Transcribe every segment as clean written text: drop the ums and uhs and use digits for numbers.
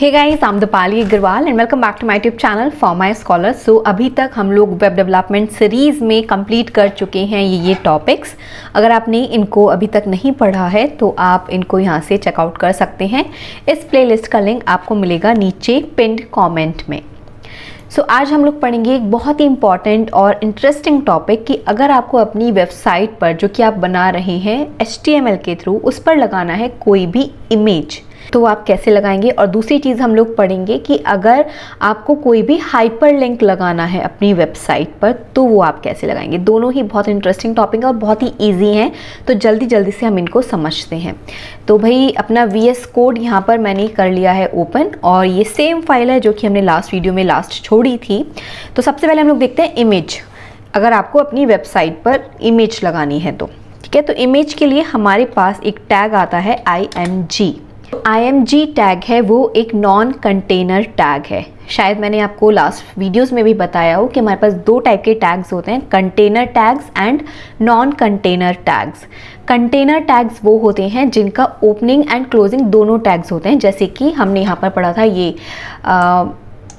Hey guys, I am Deepali Agarwal and welcome back to my YouTube channel for my scholar. So अभी तक हम लोग web development series में complete कर चुके हैं ये टॉपिक्स। अगर आपने इनको अभी तक नहीं पढ़ा है तो आप इनको यहाँ से चेकआउट कर सकते हैं। इस प्लेलिस्ट का लिंक आपको मिलेगा नीचे पिन्ड कमेंट में। सो आज हम लोग पढ़ेंगे एक बहुत ही इंपॉर्टेंट और इंटरेस्टिंग टॉपिक कि अगर आपको अपनी वेबसाइट पर जो कि आप बना रहे हैं HTML के थ्रू उस पर लगाना है कोई भी इमेज तो आप कैसे लगाएंगे। और दूसरी चीज़ हम लोग पढ़ेंगे कि अगर आपको कोई भी हाइपरलिंक लगाना है अपनी वेबसाइट पर तो वो आप कैसे लगाएंगे। दोनों ही बहुत इंटरेस्टिंग टॉपिक है और बहुत ही ईजी हैं, तो जल्दी जल्दी से हम इनको समझते हैं। तो भाई अपना VS कोड यहाँ पर मैंने कर लिया है ओपन, और ये सेम फाइल है जो कि हमने लास्ट वीडियो में लास्ट छोड़ी थी। तो सबसे पहले हम लोग देखते हैं इमेज। अगर आपको अपनी वेबसाइट पर इमेज लगानी है तो ठीक है। तो इमेज के लिए हमारे पास एक टैग आता है IMG। IMG टैग है वो एक नॉन कंटेनर टैग है। शायद मैंने आपको लास्ट वीडियोस में भी बताया हो कि हमारे पास दो टाइप के टैग्स होते हैं, container tags and non container tags. Container tags वो होते हैं जिनका ओपनिंग एंड क्लोजिंग दोनों टैग्स होते हैं। जैसे कि हमने यहाँ पर पढ़ा था ये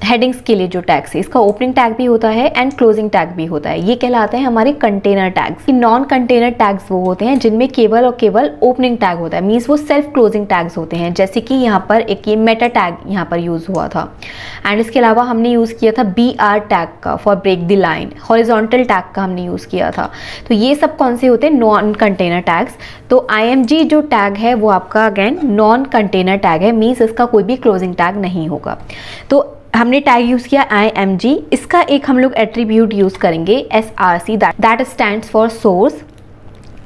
हेडिंग्स के लिए जो टैग्स है इसका ओपनिंग टैग भी होता है एंड क्लोजिंग टैग भी होता है। ये कहलाते हैं हमारे container tags. Non container tags वो होते हैं जिनमें केवल और केवल ओपनिंग टैग होता है, मीन्स वो सेल्फ क्लोजिंग टैग्स होते हैं। जैसे कि यहाँ पर एक ये मेटा टैग यहाँ पर यूज़ हुआ था एंड इसके अलावा हमने यूज़ किया था BR टैग का for break the line, horizontal tag का हमने यूज़ किया था। तो ये सब कौन से होते हैं? Non container tags. तो IMG जो टैग है वो आपका अगेन नॉन कंटेनर टैग है, मीन्स इसका कोई भी क्लोजिंग टैग नहीं होगा। तो हमने टैग यूज़ किया IMG। इसका एक हम लोग एट्रीब्यूट यूज़ करेंगे SRC, that stands for source.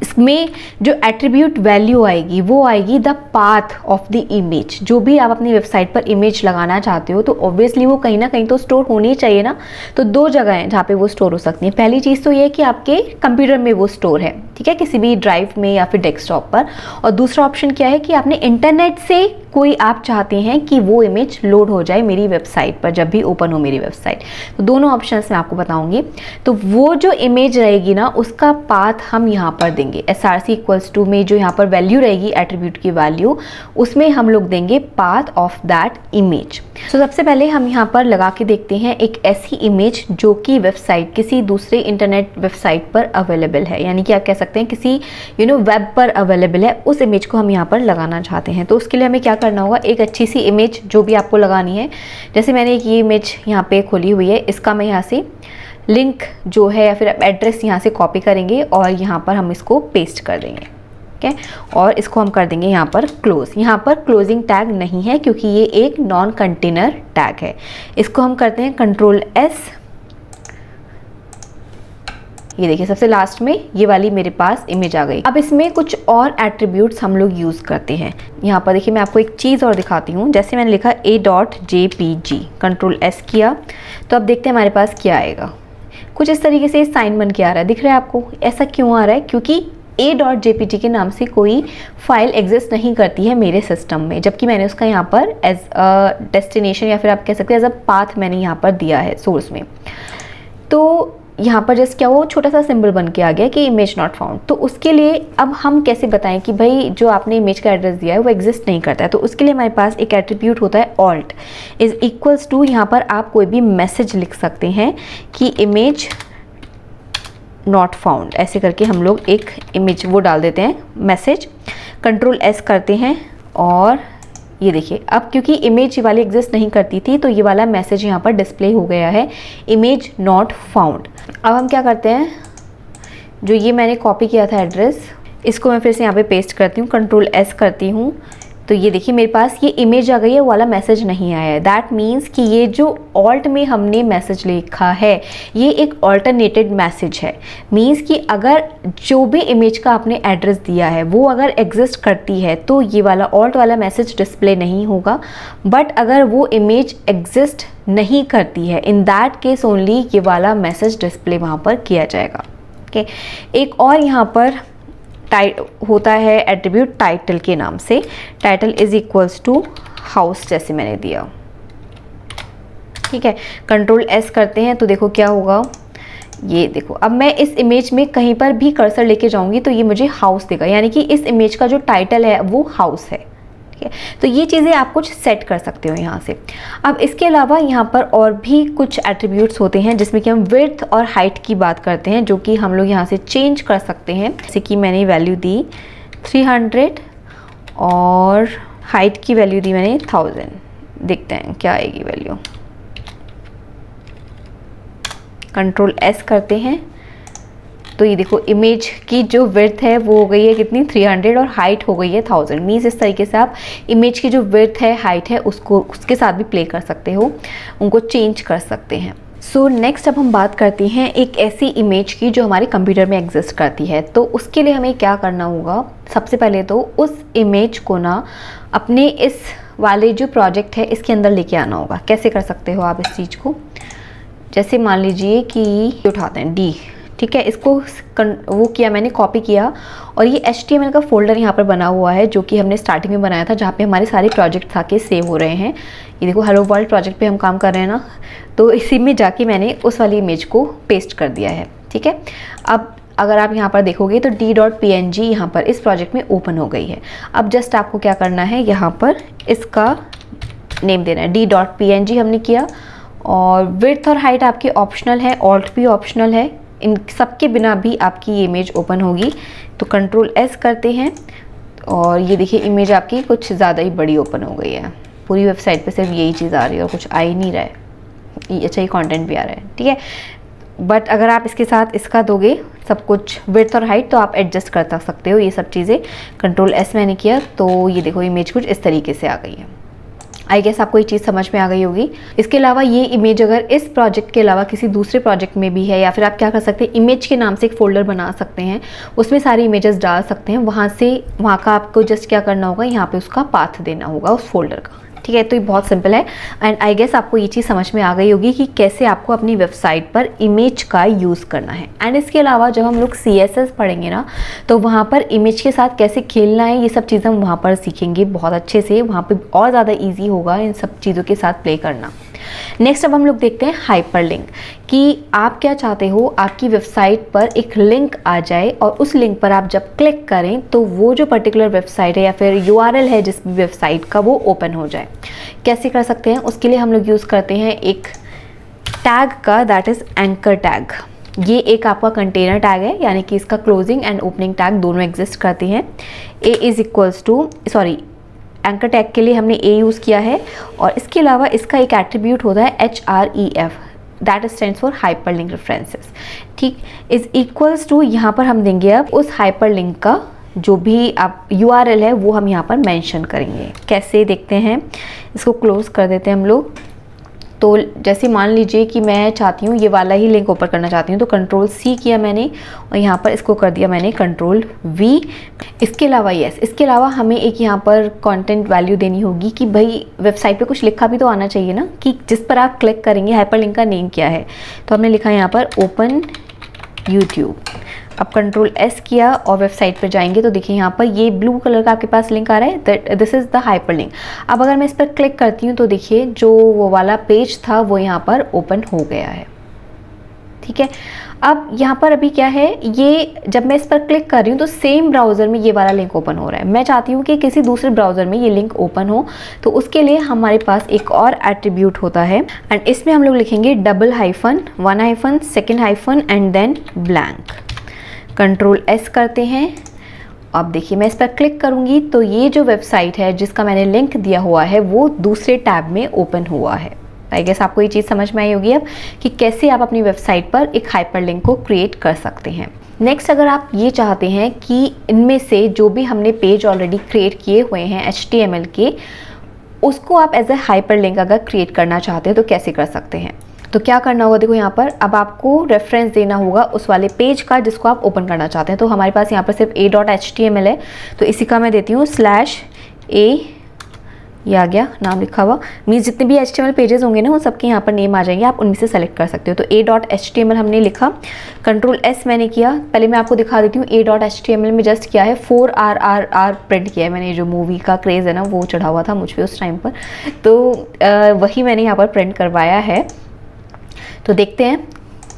इसमें जो एट्रीब्यूट वैल्यू आएगी वो आएगी the path of the image. जो भी आप अपनी वेबसाइट पर इमेज लगाना चाहते हो तो ऑब्वियसली वो कहीं ना कहीं तो स्टोर होनी चाहिए ना। तो दो जगह हैं जहाँ पे वो स्टोर हो सकती है। पहली चीज़ तो ये है कि आपके कंप्यूटर में वो स्टोर है, ठीक है, किसी भी ड्राइव में या फिर डेस्कटॉप पर। और दूसरा ऑप्शन क्या है कि आपने इंटरनेट से कोई आप चाहते हैं कि वो इमेज लोड हो जाए मेरी वेबसाइट पर जब भी ओपन हो मेरी वेबसाइट। तो दोनों ऑप्शंस मैं आपको बताऊंगी। तो वो जो इमेज रहेगी ना उसका पाथ हम यहाँ पर देंगे SRC इक्वल्स टू में जो यहाँ पर वैल्यू रहेगी एट्रीब्यूट की वैल्यू, उसमें हम लोग देंगे पाथ ऑफ दैट इमेज। तो सबसे पहले हम यहाँ पर लगा के देखते हैं एक ऐसी इमेज जो कि वेबसाइट किसी दूसरे इंटरनेट वेबसाइट पर अवेलेबल है, यानी कि आप कह सकते हैं किसी वेब पर अवेलेबल है। उस इमेज को हम यहाँ पर लगाना चाहते हैं। तो उसके लिए हमें क्या करना होगा, एक अच्छी सी इमेज जो भी आपको लगानी है। जैसे मैंने ये इमेज यहाँ पे खोली हुई है, इसका मैं यहाँ से लिंक जो है या फिर एड्रेस यहाँ से कॉपी करेंगे और यहाँ पर हम इसको पेस्ट कर देंगे, ठीक है। और इसको हम कर देंगे यहाँ पर क्लोज। यहाँ पर क्लोजिंग टैग नहीं है क्योंकि ये एक नॉन कंटेनर टैग है। इसको हम करते हैं Ctrl+S। ये देखिए सबसे लास्ट में ये वाली मेरे पास इमेज आ गई। अब इसमें कुछ और एट्रीब्यूट्स हम लोग यूज़ करते हैं। यहाँ पर देखिए मैं आपको एक चीज़ और दिखाती हूँ। जैसे मैंने लिखा a.jpg, Ctrl+S किया तो अब देखते हैं हमारे पास क्या आएगा। कुछ इस तरीके से साइन बन के आ रहा है, दिख रहा है आपको? ऐसा क्यों आ रहा है? क्योंकि a.jpg के नाम से कोई फाइल एग्जिस्ट नहीं करती है मेरे सिस्टम में, जबकि मैंने उसका यहाँ पर एज अ डेस्टिनेशन या फिर आप कह सकते हैं एज अ पाथ मैंने यहाँ पर दिया है सोर्स में। तो यहाँ पर जस्ट क्या वो छोटा सा सिंबल बन के आ गया कि इमेज नॉट फाउंड। तो उसके लिए अब हम कैसे बताएं कि भाई जो आपने इमेज का एड्रेस दिया है वो एग्जिस्ट नहीं करता है। तो उसके लिए हमारे पास एक एट्रीब्यूट होता है alt इज इक्वल्स टू। यहाँ पर आप कोई भी मैसेज लिख सकते हैं कि इमेज नॉट फाउंड, ऐसे करके हम लोग एक इमेज वो डाल देते हैं मैसेज। Ctrl+S करते हैं और ये देखिए अब क्योंकि इमेज वाली एग्जिस्ट नहीं करती थी तो ये वाला मैसेज यहाँ पर डिस्प्ले हो गया है, इमेज नॉट फाउंड। अब हम क्या करते हैं, जो ये मैंने कॉपी किया था एड्रेस, इसको मैं फिर से यहाँ पे पेस्ट करती हूँ, Ctrl+S करती हूँ। तो ये देखिए मेरे पास ये इमेज आ गई है, वो वाला मैसेज नहीं आया है। दैट मीन्स कि ये जो ऑल्ट में हमने मैसेज लिखा है ये एक ऑल्टरनेटेड मैसेज है। मीन्स कि अगर जो भी इमेज का आपने एड्रेस दिया है वो अगर एग्जिस्ट करती है तो ये वाला ऑल्ट वाला मैसेज डिस्प्ले नहीं होगा। बट अगर वो इमेज एग्जिस्ट नहीं करती है, इन दैट केस ओनली ये वाला मैसेज डिस्प्ले वहाँ पर किया जाएगा। ओके, एक और यहाँ पर होता है एट्रीब्यूट टाइटल के नाम से। Title is equals to house, जैसे मैंने दिया, ठीक है। Ctrl+S करते हैं तो देखो क्या होगा, ये देखो अब मैं इस इमेज में कहीं पर भी कर्सर लेके जाऊंगी तो ये मुझे हाउस देगा, यानी कि इस इमेज का जो टाइटल है वो हाउस है, ठीक है। तो ये चीज़ें आप कुछ सेट कर सकते हो यहाँ से। अब इसके अलावा यहाँ पर और भी कुछ एट्रीब्यूट्स होते हैं जिसमें कि हम विड्थ और हाइट की बात करते हैं, जो कि हम लोग यहाँ से चेंज कर सकते हैं। जैसे कि मैंने वैल्यू दी 300 और हाइट की वैल्यू दी मैंने 1000। देखते हैं क्या आएगी वैल्यू। कंट्रोल एस करते हैं तो ये देखो इमेज की जो विड्थ है वो हो गई है कितनी 300 और हाइट हो गई है 1000। मीन्स इस तरीके से आप इमेज की जो विड्थ है हाइट है उसको उसके साथ भी प्ले कर सकते हो, उनको चेंज कर सकते हैं। सो नेक्स्ट अब हम बात करते हैं एक ऐसी इमेज की जो हमारे कंप्यूटर में एग्जिस्ट करती है। तो उसके लिए हमें क्या करना होगा, सबसे पहले तो उस इमेज को ना अपने इस वाले जो प्रोजेक्ट है इसके अंदर लेके आना होगा। कैसे कर सकते हो आप इस चीज़ को, जैसे मान लीजिए कि उठाते हैं डी, ठीक है, इसको वो किया मैंने, कॉपी किया और ये HTML का फोल्डर यहाँ पर बना हुआ है जो कि हमने स्टार्टिंग में बनाया था, जहाँ पे हमारे सारे प्रोजेक्ट आके सेव हो रहे हैं। ये देखो हेलो वर्ल्ड प्रोजेक्ट पे हम काम कर रहे हैं ना, तो इसी में जाके मैंने उस वाली इमेज को पेस्ट कर दिया है। ठीक है, अब अगर आप यहाँ पर देखोगे तो d.png यहाँ पर इस प्रोजेक्ट में ओपन हो गई है। अब जस्ट आपको क्या करना है, यहाँ पर इसका नेम देना है, d.png हमने किया। और विड्थ और हाइट आपकी ऑप्शनल है, ऑल्ट भी ऑप्शनल है, इन सब के बिना भी आपकी इमेज ओपन होगी। तो कंट्रोल एस करते हैं और ये देखिए इमेज आपकी कुछ ज़्यादा ही बड़ी ओपन हो गई है। पूरी वेबसाइट पे सिर्फ यही चीज़ आ रही है और कुछ आ ही नहीं रहा है। अच्छा ही कंटेंट भी आ रहा है, ठीक है। बट अगर आप इसके साथ इसका दोगे सब कुछ विड्थ और हाइट तो आप एडजस्ट कर सकते हो ये सब चीज़ें। कंट्रोल एस मैंने किया तो ये देखो इमेज कुछ इस तरीके से आ गई है। आई गेस आपको ये चीज़ समझ में आ गई होगी। इसके अलावा ये इमेज अगर इस प्रोजेक्ट के अलावा किसी दूसरे प्रोजेक्ट में भी है, या फिर आप क्या कर सकते हैं, इमेज के नाम से एक फोल्डर बना सकते हैं, उसमें सारी इमेजेस डाल सकते हैं। वहाँ का आपको जस्ट क्या करना होगा, यहाँ पे उसका पाथ देना होगा उस फोल्डर का। ठीक है, तो ये बहुत सिंपल है। एंड आई गेस आपको ये चीज़ समझ में आ गई होगी कि कैसे आपको अपनी वेबसाइट पर इमेज का यूज़ करना है। एंड इसके अलावा जब हम लोग CSS पढ़ेंगे ना, तो वहाँ पर इमेज के साथ कैसे खेलना है ये सब चीज़ें हम वहाँ पर सीखेंगे बहुत अच्छे से। वहाँ पे और ज़्यादा ईजी होगा इन सब चीज़ों के साथ प्ले करना। नेक्स्ट अब हम लोग देखते हैं हाइपरलिंक, कि आप क्या चाहते हो आपकी वेबसाइट पर एक लिंक आ जाए और उस लिंक पर आप जब क्लिक करें तो वो जो पर्टिकुलर वेबसाइट है या फिर URL है जिस भी वेबसाइट का, वो ओपन हो जाए। कैसे कर सकते हैं, उसके लिए हम लोग यूज़ करते हैं एक टैग का, दैट इज़ एंकर टैग। ये एक आपका कंटेनर टैग है, यानी कि इसका क्लोजिंग एंड ओपनिंग टैग दोनों एग्जिस्ट करते हैं। एंकर टैग के लिए हमने A यूज़ किया है। और इसके अलावा इसका एक एट्रीब्यूट होता है href, that stands for hyperlink references. ठीक, इज इक्वल्स टू, यहाँ पर हम देंगे अब उस हाइपरलिंक का जो भी आप URL है वो हम यहाँ पर मेंशन करेंगे। कैसे देखते हैं, इसको क्लोज कर देते हैं हम लोग। तो जैसे मान लीजिए कि मैं चाहती हूँ ये वाला ही लिंक ओपन करना चाहती हूँ, तो कंट्रोल C किया मैंने और यहाँ पर इसको कर दिया मैंने कंट्रोल V। इसके अलावा इसके अलावा हमें एक यहाँ पर कंटेंट वैल्यू देनी होगी कि भाई वेबसाइट पे कुछ लिखा भी तो आना चाहिए ना, कि जिस पर आप क्लिक करेंगे हाइपरलिंक का नेम क्या है। तो हमने लिखा यहाँ पर ओपन यूट्यूब। अब कंट्रोल S किया और वेबसाइट पर जाएंगे तो देखिए यहाँ पर ये ब्लू कलर का आपके पास लिंक आ रहा है, दिस इज़ द हाइपरलिंक। अब अगर मैं इस पर क्लिक करती हूँ तो देखिए जो वो वाला पेज था वो यहाँ पर ओपन हो गया है। ठीक है, अब यहाँ पर अभी क्या है, ये जब मैं इस पर क्लिक कर रही हूँ तो सेम ब्राउज़र में ये वाला लिंक ओपन हो रहा है। मैं चाहती हूँ कि किसी दूसरे ब्राउज़र में ये लिंक ओपन हो, तो उसके लिए हमारे पास एक और एट्रीब्यूट होता है एंड इसमें हम लोग लिखेंगे double hyphen, one hyphen, second hyphen and then blank. Control S करते हैं। अब देखिए मैं इस पर क्लिक करूँगी तो ये जो वेबसाइट है जिसका मैंने लिंक दिया हुआ है वो दूसरे टैब में ओपन हुआ है। आई गेस आपको ये चीज़ समझ में आई होगी अब कि कैसे आप अपनी वेबसाइट पर एक हाइपरलिंक को क्रिएट कर सकते हैं। नेक्स्ट, अगर आप ये चाहते हैं कि इनमें से जो भी हमने पेज ऑलरेडी क्रिएट किए हुए हैं HTML के, उसको आप एज ए हाइपरलिंक अगर क्रिएट करना चाहते हैं तो कैसे कर सकते हैं। तो क्या करना होगा, देखो यहाँ पर अब आपको रेफरेंस देना होगा उस वाले पेज का जिसको आप ओपन करना चाहते हैं। तो हमारे पास यहाँ पर सिर्फ a.html है, तो इसी का मैं देती हूँ /a, ये आ गया नाम लिखा हुआ। मीन्स जितने भी HTML पेजेस होंगे ना वो सबके यहाँ पर नेम आ जाएंगे, आप उनमें से सेलेक्ट कर सकते हो। तो a.html हमने लिखा, कंट्रोल S मैंने किया। पहले मैं आपको दिखा देती हूँ a.html में जस्ट किया है 4RRR प्रिंट किया है मैंने। जो मूवी का क्रेज़ है ना वो चढ़ा हुआ था मुझ पर उस टाइम पर, तो वही मैंने यहाँ पर प्रिंट करवाया है। तो देखते हैं,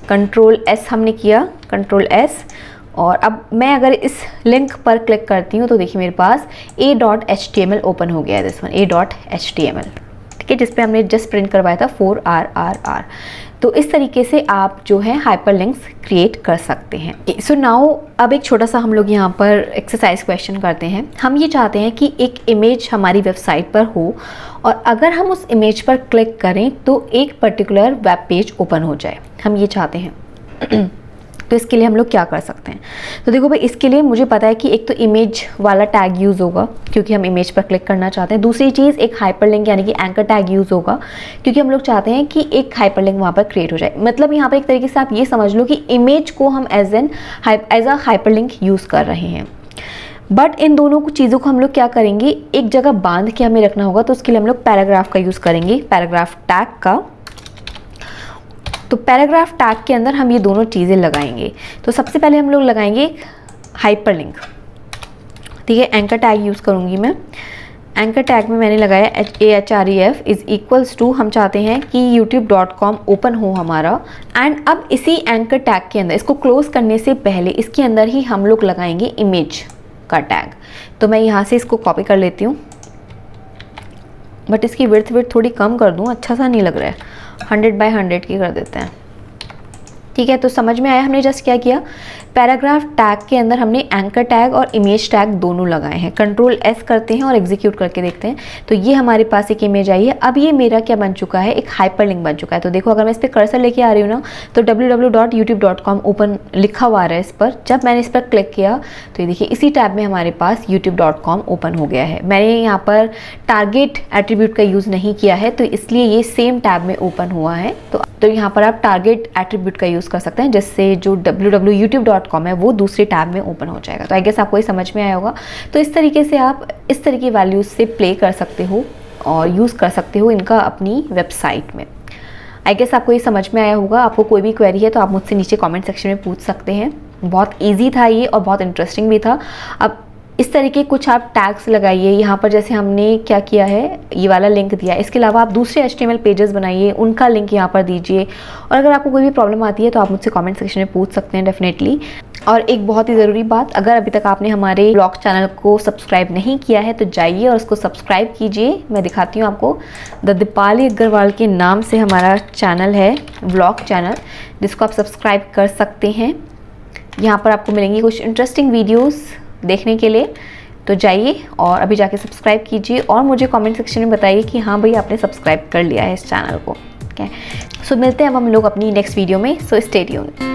कंट्रोल S हमने किया, कंट्रोल S, और अब मैं अगर इस लिंक पर क्लिक करती हूँ तो देखिए मेरे पास a.html ओपन हो गया है, दिस वन a.html, ठीक है, जिस पे हमने जस्ट प्रिंट करवाया था 4RRR। तो इस तरीके से आप जो है हाइपरलिंक्स क्रिएट कर सकते हैं। सो नाउ अब एक छोटा सा हम लोग यहाँ पर एक्सरसाइज क्वेश्चन करते हैं। हम ये चाहते हैं कि एक इमेज हमारी वेबसाइट पर हो और अगर हम उस इमेज पर क्लिक करें तो एक पर्टिकुलर वेब पेज ओपन हो जाए, हम ये चाहते हैं। तो इसके लिए हम लोग क्या कर सकते हैं? तो देखो भाई, इसके लिए मुझे पता है कि एक तो इमेज वाला टैग यूज़ होगा क्योंकि हम इमेज पर क्लिक करना चाहते हैं। दूसरी चीज़ एक हाइपरलिंक यानी कि एंकर टैग यूज़ होगा क्योंकि हम लोग चाहते हैं कि एक हाइपरलिंक वहाँ पर क्रिएट हो जाए। मतलब यहाँ पर एक तरीके से आप ये समझ लो कि इमेज को हम एज अ हाइपरलिंक यूज़ कर रहे हैं। बट इन दोनों को चीज़ों को हम लोग क्या करेंगे, एक जगह बांध के हमें रखना होगा। तो उसके लिए हम लोग पैराग्राफ का यूज़ करेंगे, पैराग्राफ टैग का। तो पैराग्राफ टैग के अंदर हम ये दोनों चीज़ें लगाएंगे। तो सबसे पहले हम लोग लगाएंगे हाइपरलिंक, ठीक है। एंकर टैग यूज़ करूँगी मैं। एंकर टैग में मैंने लगाया AHREF इज़ इक्वल्स टू, हम चाहते हैं कि youtube.com ओपन हो हमारा। एंड अब इसी एंकर टैग के अंदर, इसको क्लोज करने से पहले इसके अंदर ही हम लोग लगाएंगे इमेज का टैग। तो मैं यहाँ से इसको कॉपी कर लेती हूँ, बट इसकी विड्थ थोड़ी कम कर दूँ, अच्छा सा नहीं लग रहा है। 100x100 की कर देते हैं, ठीक है। तो समझ में आया हमने जस्ट क्या किया, पैराग्राफ टैग के अंदर हमने एंकर टैग और इमेज टैग दोनों लगाए हैं। Ctrl+S करते हैं और एग्जीक्यूट करके देखते हैं। तो ये हमारे पास एक इमेज आई है। अब ये मेरा क्या बन चुका है, एक हाइपरलिंक बन चुका है। तो देखो, अगर मैं इस पर कर्सर लेके आ रही हूँ ना, तो www.youtube.com ओपन लिखा हुआ आ रहा है इस पर। जब मैंने इस पर क्लिक किया तो ये देखिए इसी टैब में हमारे पास youtube.com ओपन हो गया है। मैंने यहाँ पर टारगेट एट्रीब्यूट का यूज़ नहीं किया है तो इसलिए ये सेम टैब में ओपन हुआ है। तो यहाँ पर आप टारगेट एट्रीब्यूट का यूज़ कर सकते हैं, जिससे जो www.youtube.com है वो दूसरे टैब में ओपन हो जाएगा। तो आई गेस आपको ये समझ में आया होगा। तो इस तरीके से आप इस तरह की वैल्यूज से प्ले कर सकते हो और यूज़ कर सकते हो इनका अपनी वेबसाइट में। आई गेस आपको ये समझ में आया होगा। आपको कोई भी क्वेरी है तो आप मुझसे नीचे कमेंट सेक्शन में पूछ सकते हैं। बहुत ईजी था ये और बहुत इंटरेस्टिंग भी था। अब इस तरीके कुछ आप टैग्स लगाइए यहाँ पर, जैसे हमने क्या किया है, ये वाला लिंक दिया। इसके अलावा आप दूसरे HTML पेजेस बनाइए, उनका लिंक यहाँ पर दीजिए। और अगर आपको कोई भी प्रॉब्लम आती है तो आप मुझसे कमेंट सेक्शन में पूछ सकते हैं डेफिनेटली। और एक बहुत ही ज़रूरी बात, अगर अभी तक आपने हमारे व्लॉग चैनल को सब्सक्राइब नहीं किया है तो जाइए और उसको सब्सक्राइब कीजिए। मैं दिखाती हूँ आपको, द दीपाली अग्रवाल के नाम से हमारा चैनल है, व्लॉग चैनल, जिसको आप सब्सक्राइब कर सकते हैं। यहाँ पर आपको मिलेंगी कुछ इंटरेस्टिंग वीडियोज़ देखने के लिए। तो जाइए और अभी जाके सब्सक्राइब कीजिए और मुझे कमेंट सेक्शन में बताइए कि हाँ भाई आपने सब्सक्राइब कर लिया है इस चैनल को, ठीक है। सो मिलते हैं अब हम लोग अपनी नेक्स्ट वीडियो में। So stay tuned.